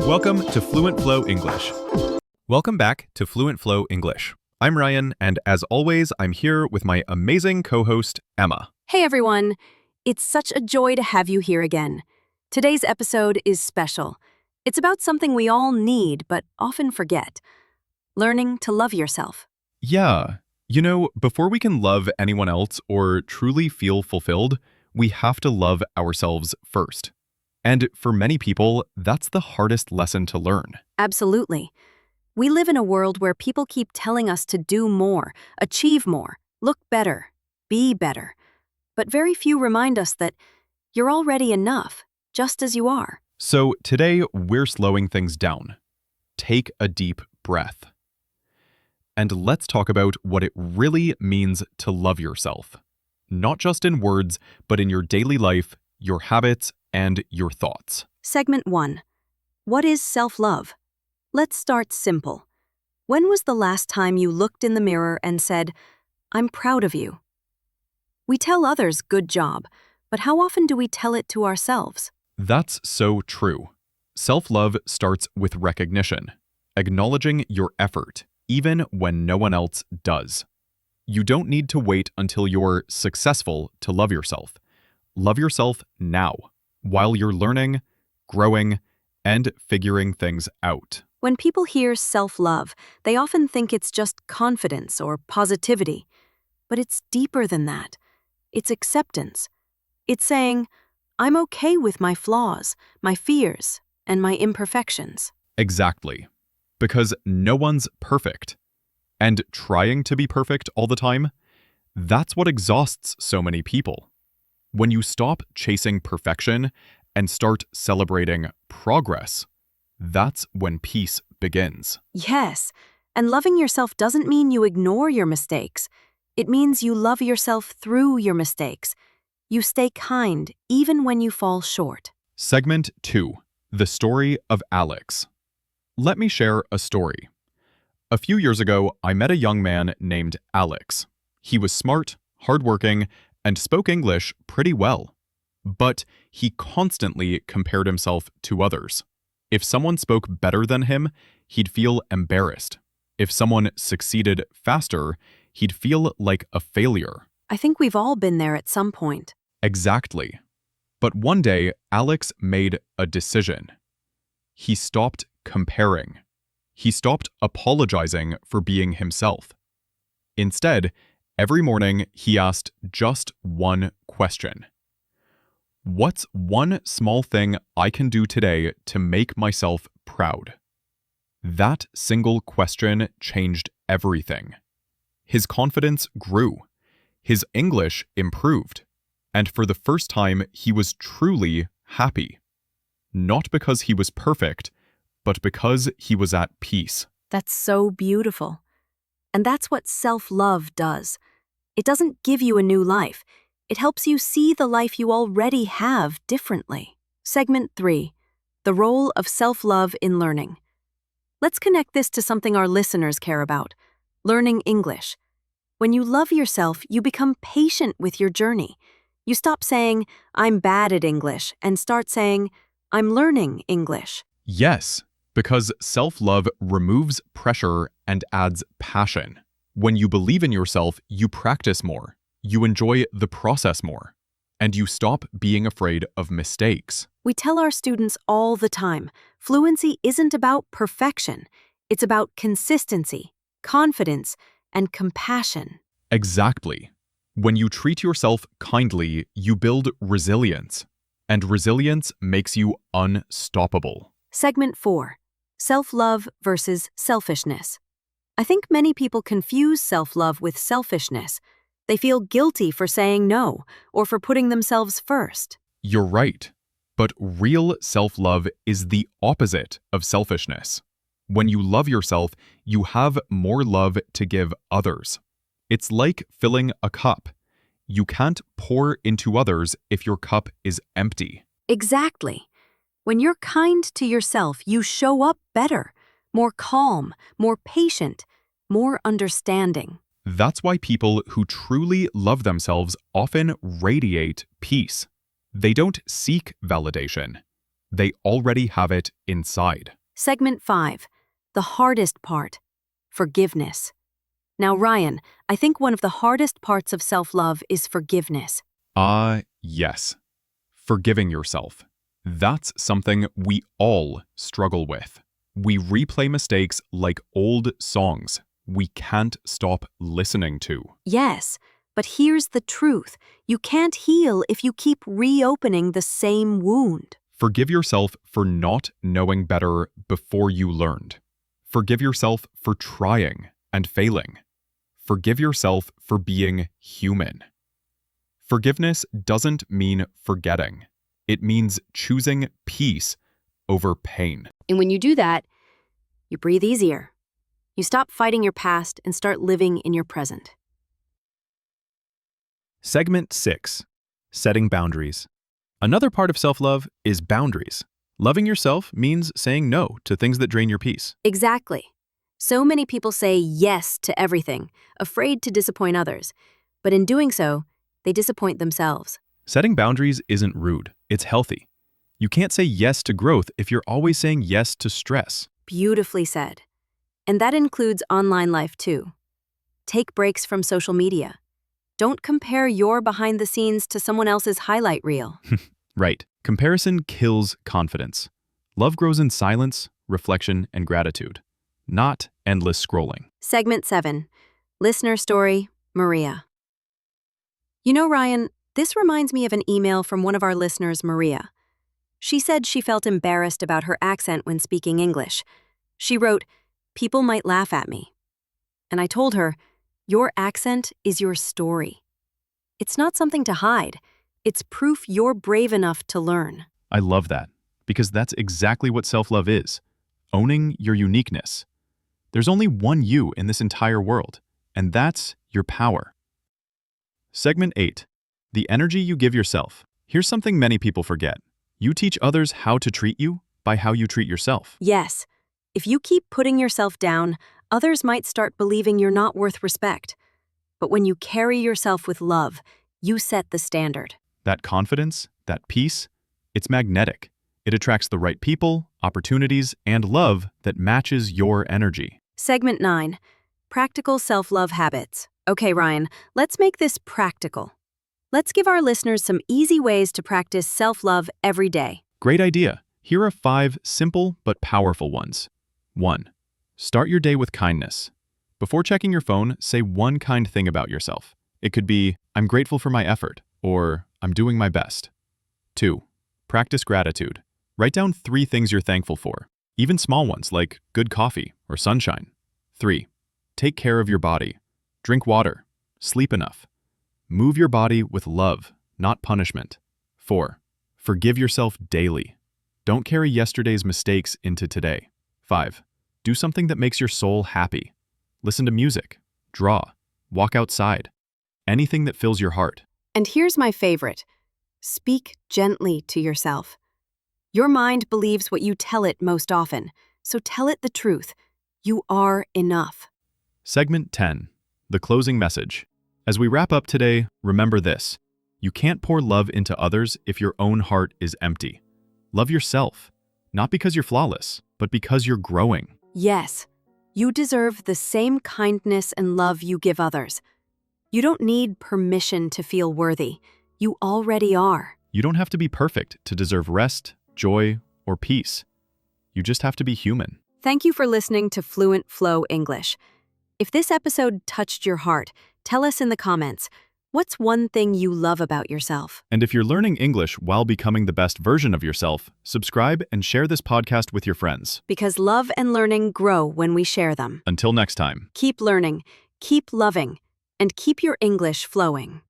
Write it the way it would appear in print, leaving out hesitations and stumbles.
Welcome to FluentFlow English. Welcome back to FluentFlow English. I'm Ryan, and as always, I'm here with my amazing co-host, Emma. Hey everyone! It's such a joy to have you here again. Today's episode is special. It's about something we all need but often forget. Learning to love yourself. Yeah, before we can love anyone else or truly feel fulfilled, we have to love ourselves first. And for many people, that's the hardest lesson to learn. Absolutely. We live in a world where people keep telling us to do more, achieve more, look better, be better. But very few remind us that you're already enough, just as you are. So today, we're slowing things down. Take a deep breath. And let's talk about what it really means to love yourself. Not just in words, but in your daily life, your habits, and your thoughts. Segment 1. What is self-love? Let's start simple. When was the last time you looked in the mirror and said, "I'm proud of you"? We tell others good job, but how often do we tell it to ourselves? That's so true. Self-love starts with recognition, acknowledging your effort, even when no one else does. You don't need to wait until you're successful to love yourself. Love yourself now, while you're learning, growing, and figuring things out. When people hear self-love, they often think it's just confidence or positivity. But it's deeper than that. It's acceptance. It's saying, I'm okay with my flaws, my fears, and my imperfections. Exactly. Because no one's perfect. And trying to be perfect all the time, that's what exhausts so many people. When you stop chasing perfection and start celebrating progress, that's when peace begins. Yes, and loving yourself doesn't mean you ignore your mistakes. It means you love yourself through your mistakes. You stay kind even when you fall short. Segment 2. The story of Alex. Let me share a story. A few years ago, I met a young man named Alex. He was smart, hardworking, and spoke English pretty well. But he constantly compared himself to others. If someone spoke better than him, he'd feel embarrassed. If someone succeeded faster, he'd feel like a failure. I think we've all been there at some point. Exactly. But one day, Alex made a decision. He stopped comparing. He stopped apologizing for being himself. Instead, every morning he asked just one question. What's one small thing I can do today to make myself proud? That single question changed everything. His confidence grew. His English improved. And for the first time, he was truly happy. Not because he was perfect, but because he was at peace. That's so beautiful. And that's what self-love does. It doesn't give you a new life. It helps you see the life you already have differently. Segment 3. The role of self-love in learning. Let's connect this to something our listeners care about: learning English. When you love yourself, you become patient with your journey. You stop saying, "I'm bad at English," and start saying, "I'm learning English." Yes, because self-love removes pressure and adds passion. When you believe in yourself, you practice more, you enjoy the process more, and you stop being afraid of mistakes. We tell our students all the time, fluency isn't about perfection. It's about consistency, confidence, and compassion. Exactly. When you treat yourself kindly, you build resilience, and resilience makes you unstoppable. Segment 4. Self-love versus selfishness. I think many people confuse self-love with selfishness. They feel guilty for saying no or for putting themselves first. You're right. But real self-love is the opposite of selfishness. When you love yourself, you have more love to give others. It's like filling a cup. You can't pour into others if your cup is empty. Exactly. When you're kind to yourself, you show up better, more calm, more patient, more understanding. That's why people who truly love themselves often radiate peace. They don't seek validation. They already have it inside. Segment 5. The hardest part. Forgiveness. Now, Ryan, I think one of the hardest parts of self-love is forgiveness. Yes. Forgiving yourself. That's something we all struggle with. We replay mistakes like old songs we can't stop listening to. Yes, but here's the truth. You can't heal if you keep reopening the same wound. Forgive yourself for not knowing better before you learned. Forgive yourself for trying and failing. Forgive yourself for being human. Forgiveness doesn't mean forgetting. It means choosing peace over pain. And when you do that, you breathe easier. You stop fighting your past and start living in your present. Segment 6. Setting boundaries. Another part of self-love is boundaries. Loving yourself means saying no to things that drain your peace. Exactly. So many people say yes to everything, afraid to disappoint others. But in doing so, they disappoint themselves. Setting boundaries isn't rude, it's healthy. You can't say yes to growth if you're always saying yes to stress. Beautifully said. And that includes online life too. Take breaks from social media. Don't compare your behind the scenes to someone else's highlight reel. Right. Comparison kills confidence. Love grows in silence, reflection, and gratitude, not endless scrolling. Segment 7. Listener story, Maria. You know, Ryan, this reminds me of an email from one of our listeners, Maria. She said she felt embarrassed about her accent when speaking English. She wrote, "People might laugh at me." And I told her, your accent is your story. It's not something to hide. It's proof you're brave enough to learn. I love that, because that's exactly what self-love is, owning your uniqueness. There's only one you in this entire world, and that's your power. Segment 8. The energy you give yourself. Here's something many people forget. You teach others how to treat you by how you treat yourself. Yes, if you keep putting yourself down, others might start believing you're not worth respect. But when you carry yourself with love, you set the standard. That confidence, that peace, it's magnetic. It attracts the right people, opportunities, and love that matches your energy. Segment 9. Practical self-love habits. Okay, Ryan, let's make this practical. Let's give our listeners some easy ways to practice self-love every day. Great idea. Here are 5 simple but powerful ones. 1. Start your day with kindness. Before checking your phone, say one kind thing about yourself. It could be, "I'm grateful for my effort," or "I'm doing my best." 2. Practice gratitude. Write down 3 things you're thankful for, even small ones like good coffee or sunshine. 3. Take care of your body. Drink water. Sleep enough. Move your body with love, not punishment. 4. Forgive yourself daily. Don't carry yesterday's mistakes into today. 5. Do something that makes your soul happy. Listen to music, draw, walk outside. Anything that fills your heart. And here's my favorite. Speak gently to yourself. Your mind believes what you tell it most often, so tell it the truth. You are enough. Segment 10. The closing message. As we wrap up today, remember this. You can't pour love into others if your own heart is empty. Love yourself, not because you're flawless, but because you're growing. Yes, you deserve the same kindness and love you give others. You don't need permission to feel worthy. You already are. You don't have to be perfect to deserve rest, joy, or peace. You just have to be human. Thank you for listening to FluentFlow English. If this episode touched your heart, tell us in the comments, what's one thing you love about yourself? And if you're learning English while becoming the best version of yourself, subscribe and share this podcast with your friends. Because love and learning grow when we share them. Until next time. Keep learning, keep loving, and keep your English flowing.